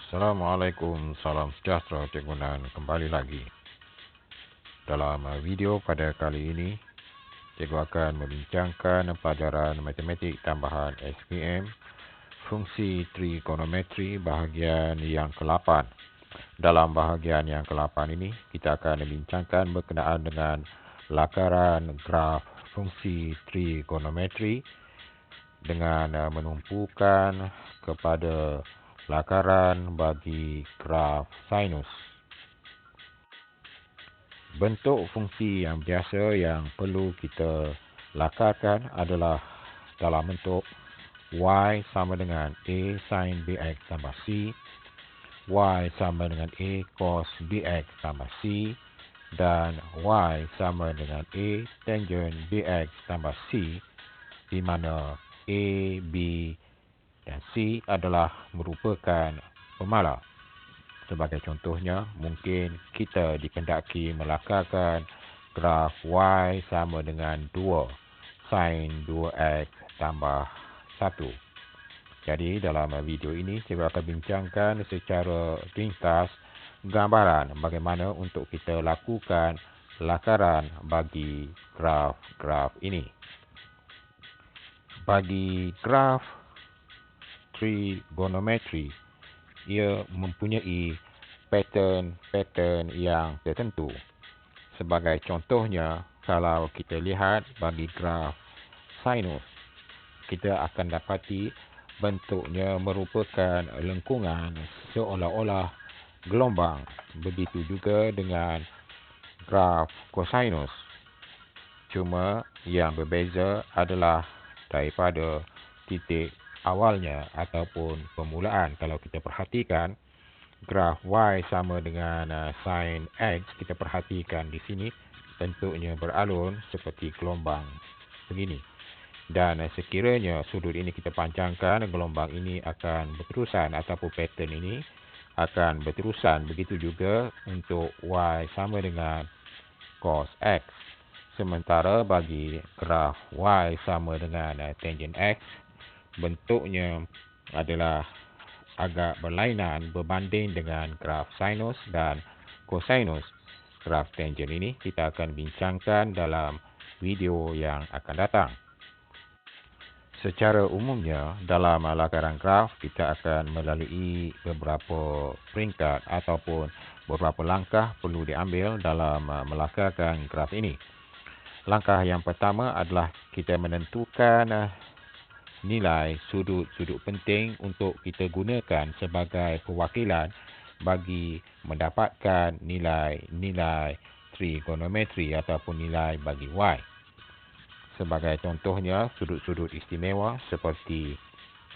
Assalamualaikum, salam sejahtera cikgu Nan, kembali lagi. Dalam video pada kali ini, cikgu akan membincangkan pelajaran matematik tambahan SPM, fungsi trigonometri bahagian yang ke-8. Dalam bahagian yang ke-8 ini, kita akan membincangkan berkenaan dengan lakaran graf fungsi trigonometri dengan menumpukan kepada lakaran bagi graf sinus. Bentuk fungsi yang biasa yang perlu kita lakarkan adalah dalam bentuk y sama dengan a sin bx tambah c, y sama dengan a cos bx tambah c, dan y sama dengan a tangent bx tambah c, di mana a, b dan c adalah merupakan pemala. Sebagai contohnya, mungkin kita dikendaki melakarkan graf y sama dengan 2 sin 2x tambah 1. Jadi dalam video ini, saya akan bincangkan secara ringkas gambaran bagaimana untuk kita lakukan lakaran bagi graf-graf ini. Bagi graf trigonometri, ia mempunyai pattern yang tertentu. Sebagai contohnya, kalau kita lihat bagi graf sinus, kita akan dapati bentuknya merupakan lengkungan seolah-olah gelombang. Begitu juga dengan graf kosinus. Cuma yang berbeza adalah daripada titik awalnya ataupun permulaan. Kalau kita perhatikan graf y sama dengan sin x, kita perhatikan di sini bentuknya beralun seperti gelombang begini. Dan sekiranya sudut ini kita panjangkan, gelombang ini akan berterusan ataupun pattern ini akan berterusan. Begitu juga untuk y sama dengan cos x. Sementara bagi graf y sama dengan tangent x, bentuknya adalah agak berlainan berbanding dengan graf sinus dan kosinus. Graf tangent ini kita akan bincangkan dalam video yang akan datang. Secara umumnya, dalam lakaran graf, kita akan melalui beberapa peringkat ataupun beberapa langkah perlu diambil dalam melakarkan graf ini. Langkah yang pertama adalah kita menentukan nilai sudut-sudut penting untuk kita gunakan sebagai perwakilan bagi mendapatkan nilai-nilai trigonometri ataupun nilai bagi y. Sebagai contohnya, sudut-sudut istimewa seperti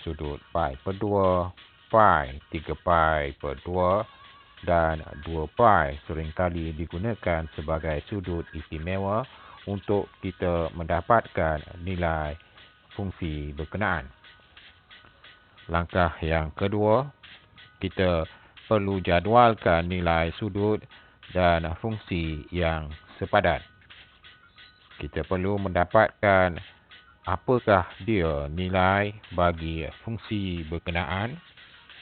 sudut pi per 2, pi 3 pi per 2 dan 2 pi seringkali digunakan sebagai sudut istimewa untuk kita mendapatkan nilai fungsi berkenaan. Langkah yang kedua, kita perlu jadualkan nilai sudut dan fungsi yang sepadan. Kita perlu mendapatkan apakah dia nilai bagi fungsi berkenaan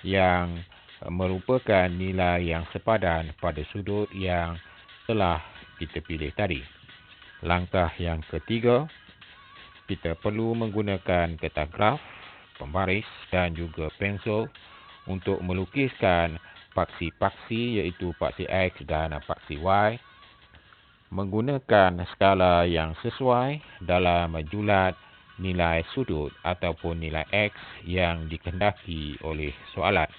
yang merupakan nilai yang sepadan pada sudut yang telah kita pilih tadi. Langkah yang ketiga, kita perlu menggunakan kertas graf, pembaris dan juga pensel untuk melukiskan paksi-paksi iaitu paksi X dan paksi Y menggunakan skala yang sesuai dalam julat nilai sudut ataupun nilai X yang dikehendaki oleh soalan.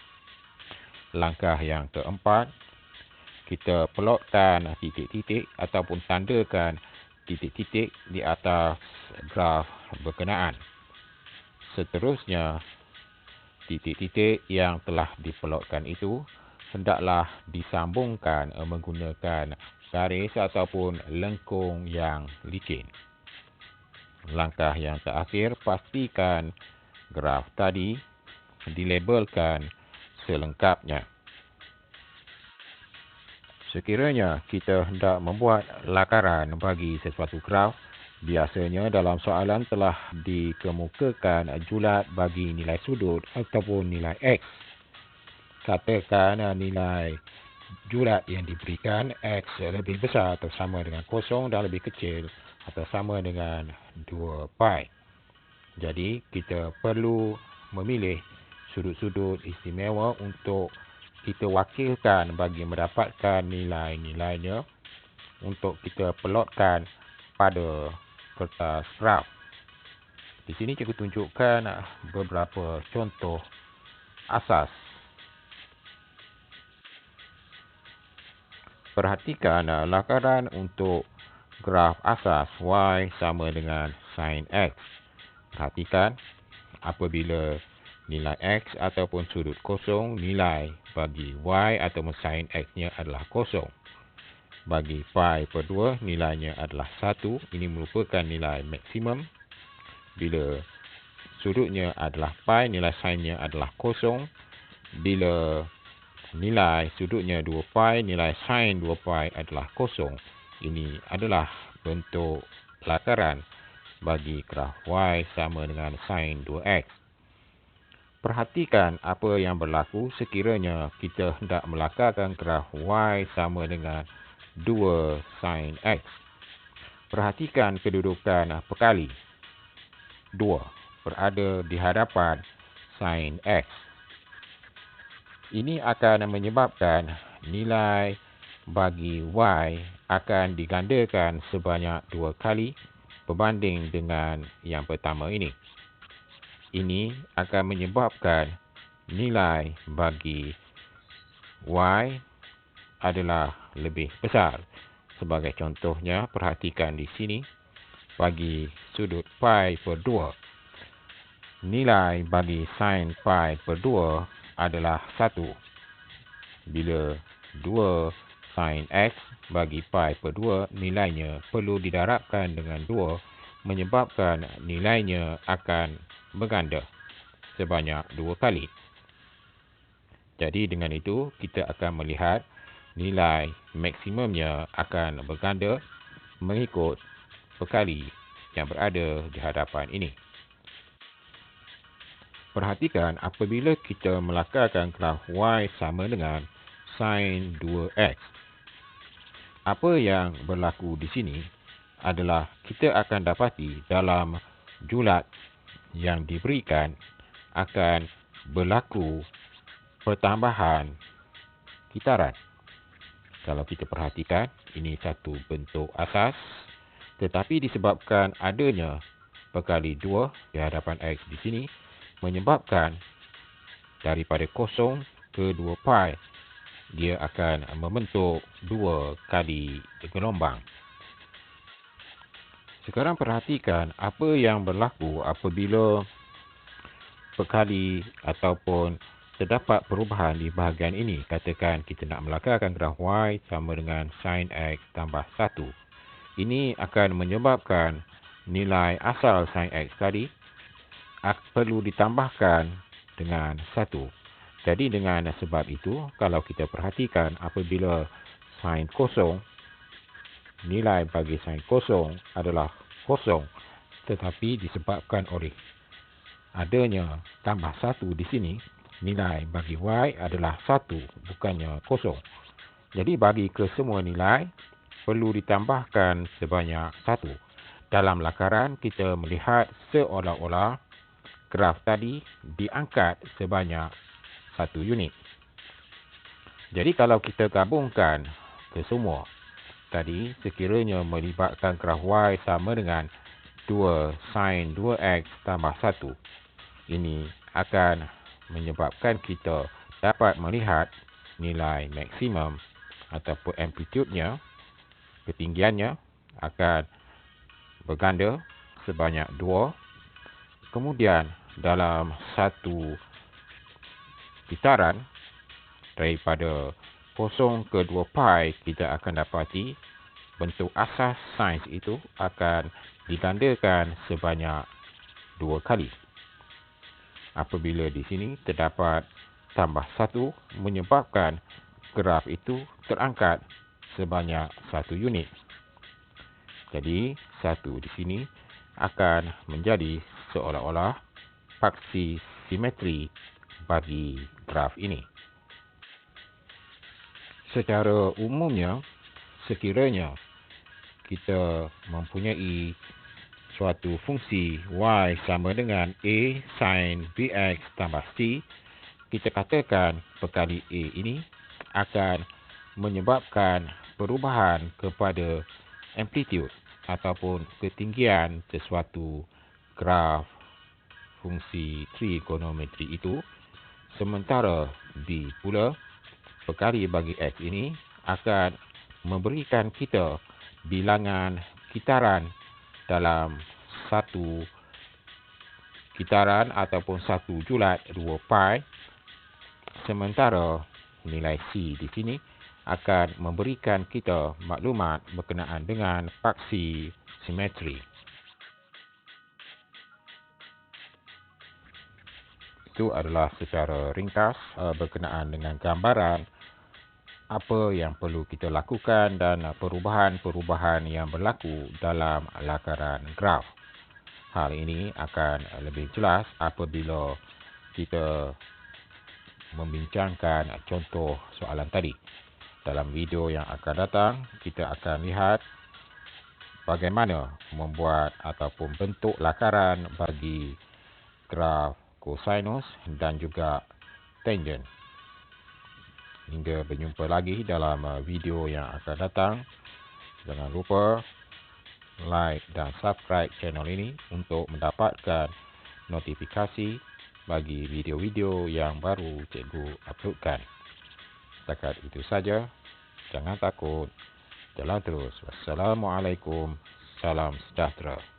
Langkah yang keempat, kita pelotkan titik-titik ataupun tandakan titik-titik di atas graf berkenaan. Seterusnya, titik-titik yang telah dipelotkan itu hendaklah disambungkan menggunakan garis ataupun lengkung yang licin. Langkah yang terakhir, pastikan graf tadi dilabelkan selengkapnya. Sekiranya kita hendak membuat lakaran bagi sesuatu graf, biasanya dalam soalan telah dikemukakan julat bagi nilai sudut ataupun nilai X. katakan nilai julat yang diberikan X lebih besar atau sama dengan 0 dan lebih kecil atau sama dengan 2 pi. Jadi kita perlu memilih sudut-sudut istimewa untuk kita wakilkan bagi mendapatkan nilai-nilainya untuk kita pelotkan pada kertas graf. Di sini cikgu tunjukkan beberapa contoh asas. Perhatikan lakaran untuk graf asas Y sama dengan sin X. Perhatikan apabila nilai X ataupun sudut kosong, nilai bagi Y ataupun sin X-nya adalah kosong. Bagi pi per 2, nilainya adalah 1. Ini merupakan nilai maksimum. Bila sudutnya adalah pi, nilai sin-nya adalah kosong. Bila nilai sudutnya 2 pi, nilai sin 2 pi adalah kosong. Ini adalah bentuk lakaran bagi graf Y sama dengan sin 2X. Perhatikan apa yang berlaku sekiranya kita hendak melakarkan graf Y sama dengan 2 sin X. Perhatikan kedudukan perkali. 2 berada di hadapan sin X. Ini akan menyebabkan nilai bagi Y akan digandakan sebanyak 2 kali berbanding dengan yang pertama ini. Ini akan menyebabkan nilai bagi Y adalah lebih besar. Sebagai contohnya, perhatikan di sini bagi sudut pi per 2. Nilai bagi sin pi per 2 adalah 1. Bila 2 sin X bagi pi per 2, nilainya perlu didarabkan dengan 2, menyebabkan nilainya akan berganda sebanyak 2 kali. Jadi dengan itu, kita akan melihat nilai maksimumnya akan berganda mengikut perkali yang berada di hadapan ini. Perhatikan apabila kita melakarkan graf Y sama dengan sin 2X. Apa yang berlaku di sini adalah kita akan dapati dalam julat yang diberikan akan berlaku pertambahan kitaran. Kalau kita perhatikan, ini satu bentuk asas, tetapi disebabkan adanya perkali 2 di hadapan X di sini, menyebabkan daripada 0 ke 2 pi, dia akan membentuk 2 kali gelombang. Sekarang perhatikan apa yang berlaku apabila perkali ataupun terdapat perubahan di bahagian ini. Katakan kita nak melakarkan graf Y sama dengan sin X tambah 1. Ini akan menyebabkan nilai asal sin X tadi perlu ditambahkan dengan 1. Jadi dengan sebab itu, kalau kita perhatikan apabila sin kosong, nilai bagi sin kosong adalah kosong, tetapi disebabkan oleh adanya tambah 1 di sini, nilai bagi Y adalah 1, bukannya kosong. Jadi bagi kesemua nilai, perlu ditambahkan sebanyak 1. Dalam lakaran, kita melihat seolah-olah graf tadi diangkat sebanyak 1 unit. Jadi kalau kita gabungkan kesemua tadi, sekiranya melibatkan graf Y sama dengan 2 sin 2X tambah 1. Ini akan menyebabkan kita dapat melihat nilai maksimum ataupun amplitudenya, ketinggiannya akan berganda sebanyak 2. Kemudian dalam satu kitaran daripada 0 ke 2 pi, kita akan dapati bentuk asas sin itu akan digandakan sebanyak 2 kali. Apabila di sini terdapat tambah 1, menyebabkan graf itu terangkat sebanyak 1 unit. Jadi 1 di sini akan menjadi seolah-olah paksi simetri bagi graf ini. Secara umumnya, sekiranya kita mempunyai suatu fungsi y sama dengan a sin bx tambah c, kita katakan perkali a ini akan menyebabkan perubahan kepada amplitude ataupun ketinggian sesuatu graf fungsi trigonometri itu, sementara b pula perkali bagi x ini akan memberikan kita bilangan kitaran dalam satu kitaran ataupun satu julat 2 pi, sementara nilai c di sini akan memberikan kita maklumat berkenaan dengan paksi simetri. Itu adalah secara ringkas berkenaan dengan gambaran apa yang perlu kita lakukan dan perubahan-perubahan yang berlaku dalam lakaran graf. Hal ini akan lebih jelas apabila kita membincangkan contoh soalan tadi. Dalam video yang akan datang, kita akan lihat bagaimana membuat ataupun bentuk lakaran bagi graf kosinus dan juga tangent. Hingga berjumpa lagi dalam video yang akan datang. Jangan lupa like dan subscribe channel ini untuk mendapatkan notifikasi bagi video-video yang baru cikgu uploadkan. Setakat itu saja. Jangan takut. Jalan terus. Wassalamualaikum. Salam sejahtera.